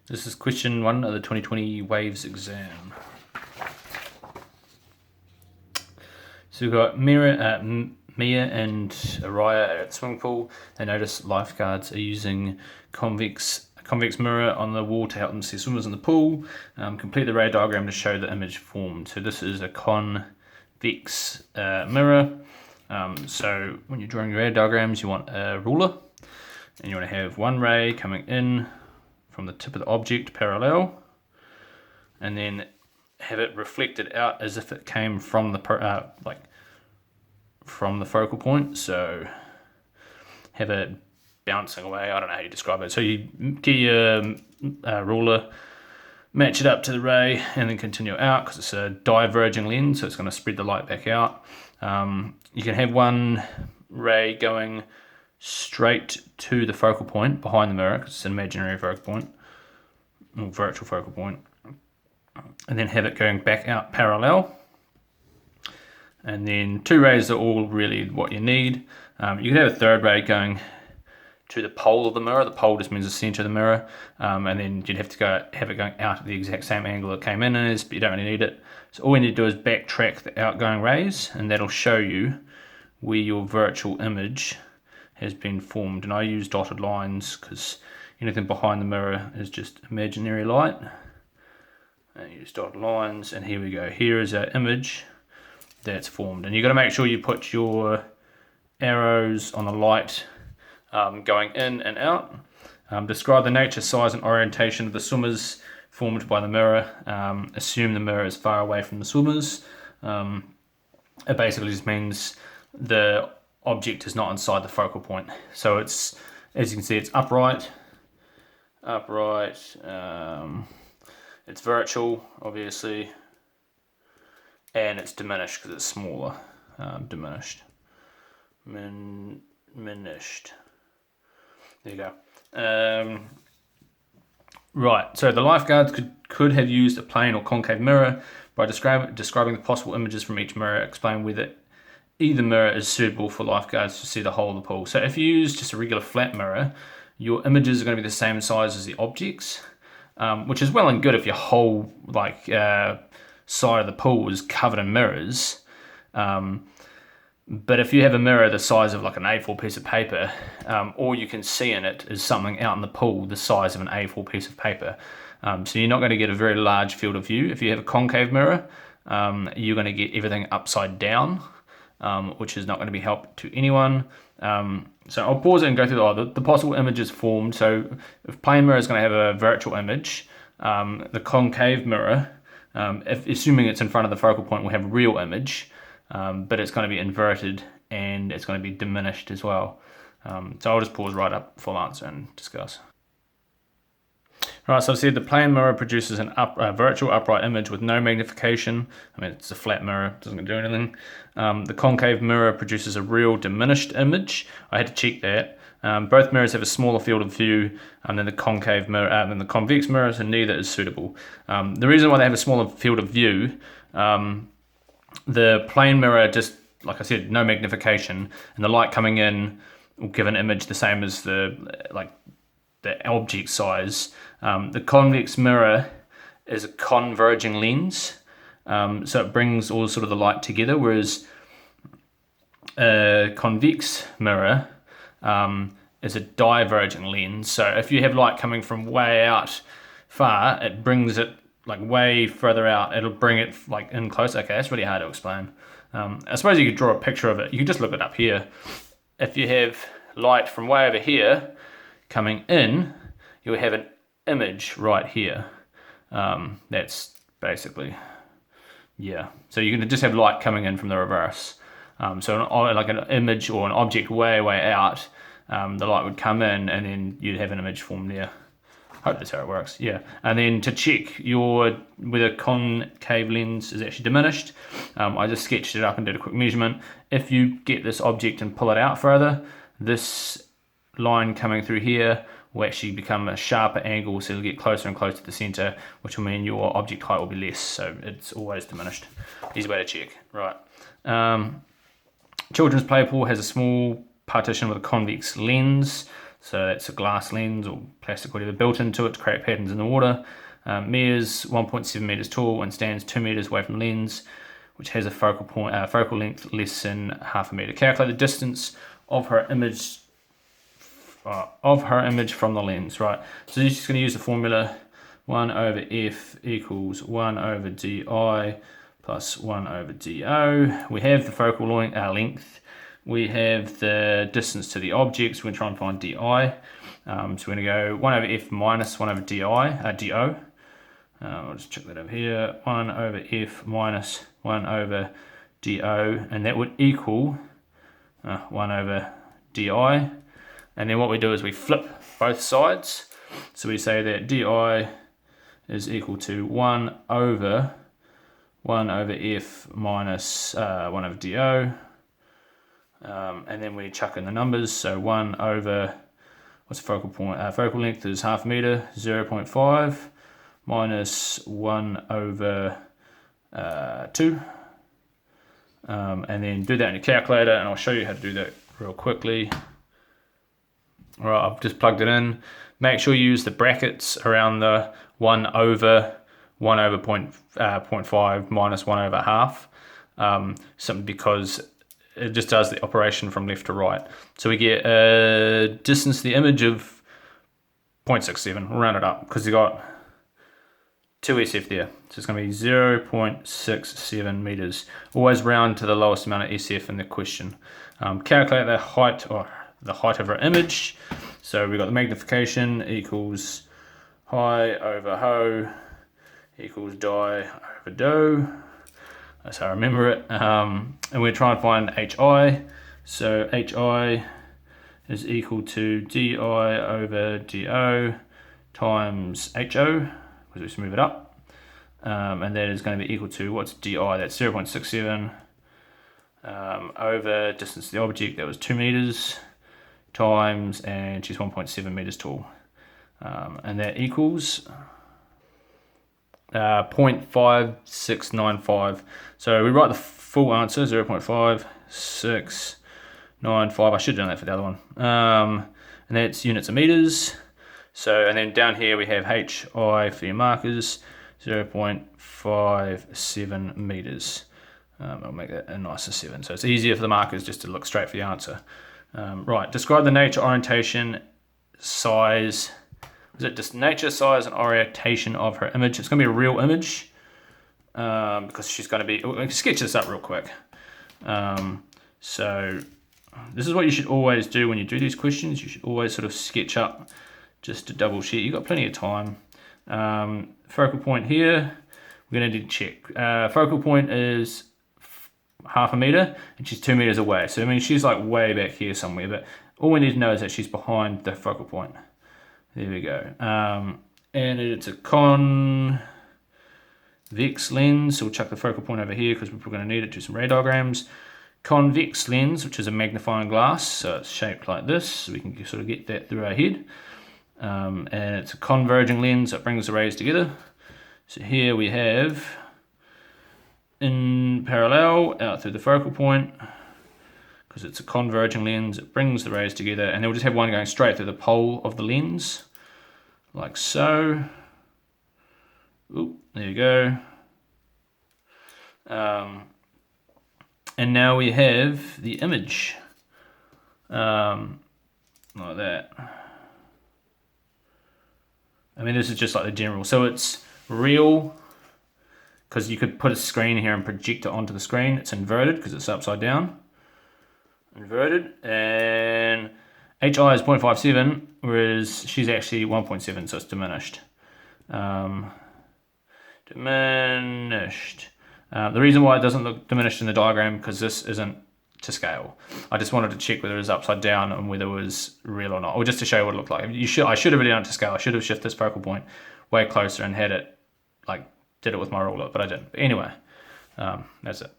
This is question 1 of the 2020 Waves exam. So we've got Mia and Araya at the swimming pool. They notice lifeguards are using a convex mirror on the wall to help them see swimmers in the pool. Complete the ray diagram to show the image formed. So this is a convex mirror. So when you're drawing your ray diagrams, you want a ruler, and you want to have one ray coming in from the tip of the object parallel, and then have it reflected out as if it came from the from the focal point. So have it bouncing away. I don't know how you describe it. So you get your ruler, match it up to the ray, and then continue out because it's a diverging lens, so it's going to spread the light back out. You can have one ray going straight to the focal point behind the mirror because it's an imaginary focal point or virtual focal point, and then have it going back out parallel. And then 2 rays are all really what you need. You can have a third ray going to the pole of the mirror. The pole just means the center of the mirror, and then you'd have to have it going out at the exact same angle it came in as, but you don't really need it. So all you need to do is backtrack the outgoing rays, and that'll show you where your virtual image has been formed. And I use dotted lines because anything behind the mirror is just imaginary light. And use dotted lines, and here we go. Here is our image that's formed, and you've got to make sure you put your arrows on the light going in and out. Describe the nature, size, and orientation of the swimmers formed by the mirror. Assume the mirror is far away from the swimmers. It basically just means the object is not inside the focal point. So it's, as you can see, it's upright. It's virtual, obviously, and it's diminished because it's smaller. Diminished. Diminished. There you go. Right, so the lifeguards could have used a plane or concave mirror. By describing the possible images from each mirror, explain whether either mirror is suitable for lifeguards to see the whole of the pool. So if you use just a regular flat mirror, your images are going to be the same size as the objects, which is well and good if your whole side of the pool is covered in mirrors. But if you have a mirror the size of like an A4 piece of paper, all you can see in it is something out in the pool the size of an A4 piece of paper. So you're not going to get a very large field of view. If you have a concave mirror, you're going to get everything upside down, which is not going to be helpful to anyone. So I'll pause it and go through the possible images formed. So if plane mirror is going to have a virtual image, the concave mirror, assuming it's in front of the focal point, will have a real image. But it's going to be inverted and it's going to be diminished as well. So I'll just pause right up, full answer, and discuss. Right, so I've said the plane mirror produces a virtual upright image with no magnification. I mean, it's a flat mirror, doesn't do anything. The concave mirror produces a real diminished image. I had to check that. Both mirrors have a smaller field of view than the concave mirror, than the convex mirror, so neither is suitable. The reason why they have a smaller field of view, the plane mirror, just like I said, no magnification, and the light coming in will give an image the same as the object size. The convex mirror is a converging lens, so it brings all sort of the light together, whereas a convex mirror is a diverging lens. So if you have light coming from way out far, it brings it like way further out. It'll bring it like in close. Okay, that's really hard to explain. I suppose you could draw a picture of it. You could just look it up here. If you have light from way over here coming in, you'll have an image right here. That's basically, yeah. So you can just have light coming in from the reverse. So like an image or an object way out, the light would come in and then you'd have an image formed there. Hope that's how it works, yeah. And then to check whether concave lens is actually diminished, I just sketched it up and did a quick measurement. If you get this object and pull it out further, this line coming through here will actually become a sharper angle, so it'll get closer and closer to the center, which will mean your object height will be less, so it's always diminished. Easy way to check, right. Children's play pool has a small partition with a convex lens. So that's a glass lens or plastic, whatever, built into it to create patterns in the water. Mears 1.7 meters tall and stands 2 meters away from the lens, which has a focal length less than half a meter. Calculate the distance of her image from the lens. Right. So you're just going to use the formula 1 over f equals 1 over di plus 1 over do. We have the focal length. We have the distance to the object, so we're going to try and find di. So we're going to go 1 over f minus 1 over do. I'll just check that over here. 1 over f minus 1 over do, and that would equal 1 over di. And then what we do is we flip both sides. So we say that di is equal to 1 over f minus 1 over do. And then we chuck in the numbers. So 1 over, what's the focal point? Focal length is half a meter, 0.5 minus 1 over 2. And then do that in your calculator, and I'll show you how to do that real quickly. All right, I've just plugged it in. Make sure you use the brackets around the 1 over 0.5 minus 1 over half, simply because it just does the operation from left to right. So we get a distance to the image of 0.67. We'll round it up because you got 2 SF there. So it's going to be 0.67 meters. Always round to the lowest amount of SF in the question. Calculate the height of our image. So we've got the magnification equals high over ho equals di over do. That's how I remember it. And we're trying to find HI. So HI is equal to DI over DO times HO, because we just move it up. And that is going to be equal to, what's DI? That's 0.67 over distance to the object, that was 2 meters, times, and she's 1.7 meters tall. And that equals 0.5695. So we write the full answer, 0.5695. I should have done that for the other one. And that's units of meters. So, and then down here we have HI for your markers, 0.57 meters. I'll make that a nicer 7. So it's easier for the markers just to look straight for the answer. Right, describe the nature, orientation, size. Is it just nature, size, and orientation of her image? It's going to be a real image because she's going to be. We can sketch this up real quick. So this is what you should always do when you do these questions. You should always sort of sketch up just to double check. You've got plenty of time. Focal point here, we're going to need to check. Focal point is half a meter, and she's 2 meters away. So I mean, she's like way back here somewhere. But all we need to know is that she's behind the focal point. There we go. And it's a convex lens. So we'll chuck the focal point over here because we're going to need it to do some ray diagrams. Convex lens, which is a magnifying glass. So it's shaped like this. So we can sort of get that through our head. And it's a converging lens that brings the rays together. So here we have in parallel out through the focal point, because it's a converging lens, it brings the rays together, and then we'll just have one going straight through the pole of the lens, like so. Oop, there you go. And now we have the image, like that. I mean, this is just like the general. So it's real, because you could put a screen here and project it onto the screen. It's inverted because it's upside down. Inverted, and HI is 0.57, whereas she's actually 1.7, so it's diminished. Diminished. The reason why it doesn't look diminished in the diagram, because this isn't to scale. I just wanted to check whether it was upside down and whether it was real or not, or just to show you what it looked like. I should have really done it to scale. I should have shifted this focal point way closer and had it, like, did it with my ruler, but I didn't. But anyway, that's it.